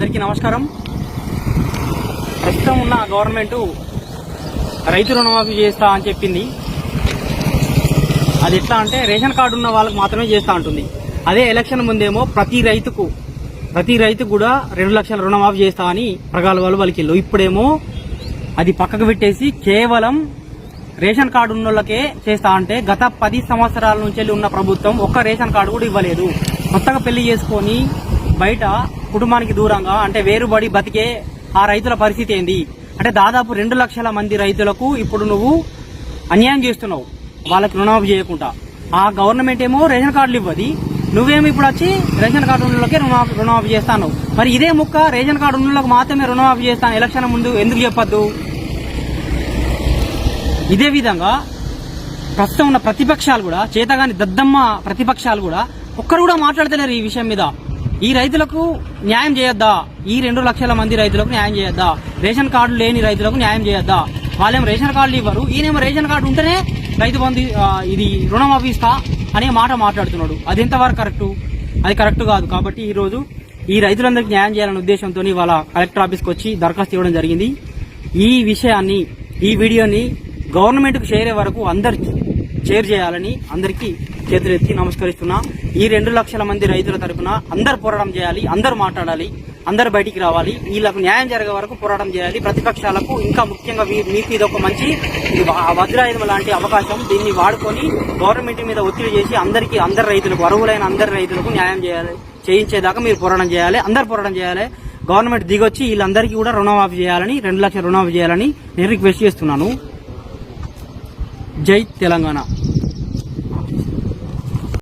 అందరికీ నమస్కారం. ప్రస్తుతం ఉన్న గవర్నమెంట్ రైతు రుణమాఫీ చేస్తా అని చెప్పింది. అది ఎట్లా అంటే రేషన్ కార్డు ఉన్న వాళ్ళకి మాత్రమే చేస్తా ఉంటుంది. అదే ఎలక్షన్ ముందేమో ప్రతి రైతుకు కూడా 2 లక్షల రుణమాఫీ చేస్తా అని ప్రగల్భాలు పలికిళ్ళు. ఇప్పుడేమో అది పక్కకు పెట్టేసి కేవలం రేషన్ కార్డు ఉన్న వాళ్ళకే చేస్తా అంటే గత 10 సంవత్సరాల నుంచి ఉన్న ప్రభుత్వం ఒక్క రేషన్ కార్డు కూడా ఇవ్వలేదు. కొత్తగా పెళ్లి చేసుకొని బయట కుటుంబానికి దూరంగా అంటే వేరుబడి బతికే ఆ రైతుల పరిస్థితి ఏంది అంటే దాదాపు 2 లక్షల మంది రైతులకు ఇప్పుడు నువ్వు అన్యాయం చేస్తున్నావు. వాళ్ళకి రుణమాఫీ చేయకుండా ఆ గవర్నమెంట్ ఏమో రేషన్ కార్డులు ఇవ్వది, నువ్వేమో ఇప్పుడు వచ్చి రేషన్ కార్డు ఉన్నోళ్ళకే రుణమాఫీ చేస్తాను. మరి ఇదే ముక్క రేషన్ కార్డు ఉన్నోళ్ళకి మాత్రమే రుణమాఫీ చేస్తాను ఎలక్షన్ ముందు ఎందుకు చెప్పొద్దు? ఇదే విధంగా ప్రస్తుతం ఉన్న ప్రతిపక్షాలు కూడా చేతగాని దద్దమ్మ ప్రతిపక్షాలు కూడా ఒక్కరు కూడా మాట్లాడతలేరు ఈ విషయం మీద. ఈ రైతులకు న్యాయం చేయొద్దా? ఈ 2 లక్షల మంది రైతులకు న్యాయం చేయొద్దా? రేషన్ కార్డు లేని రైతులకు న్యాయం చేయొద్దా? వాళ్ళేమో రేషన్ కార్డులు ఇవ్వరు, ఈయనేమో రేషన్ కార్డు ఉంటేనే రైతు బంధు ఇది రుణమాఫీ ఇస్తా అనే మాట మాట్లాడుతున్నాడు. అది ఎంతవరకు కరెక్టు? అది కరెక్ట్ కాదు. కాబట్టి ఈ రోజు ఈ రైతులందరికీ న్యాయం చేయాలనే ఉద్దేశంతో వాళ్ళ కలెక్టర్ ఆఫీస్కి వచ్చి దరఖాస్తు ఇవ్వడం జరిగింది. ఈ విషయాన్ని ఈ వీడియోని గవర్నమెంట్ కు చేరే వరకు అందరు షేర్ చేయాలని అందరికీ చేతులెత్తి నమస్కరిస్తున్నా. ఈ 2 లక్షల మంది రైతుల తరఫున అందరు పోరాటం చేయాలి, అందరు మాట్లాడాలి, అందరు బయటికి రావాలి. వీళ్ళకు న్యాయం జరిగే వరకు పోరాటం చేయాలి. ప్రతిపక్షాలకు ఇంకా ముఖ్యంగా మీకు ఇది ఒక మంచి వజ్రాయుధం లాంటి అవకాశం. దీన్ని వాడుకొని గవర్నమెంట్ మీద ఒత్తిడి చేసి అందరి రైతులకు అర్హులైన అందరి రైతులకు న్యాయం చేయాలి, చేయించేదాకా మీరు పోరాటం చేయాలి, అందరు పోరాటం చేయాలి. గవర్నమెంట్ దిగొచ్చి వీళ్ళందరికీ కూడా రుణమాఫీ చేయాలని 2 లక్షల రుణమాఫీ చేయాలని నేను రిక్వెస్ట్ చేస్తున్నాను. జై తెలంగాణ.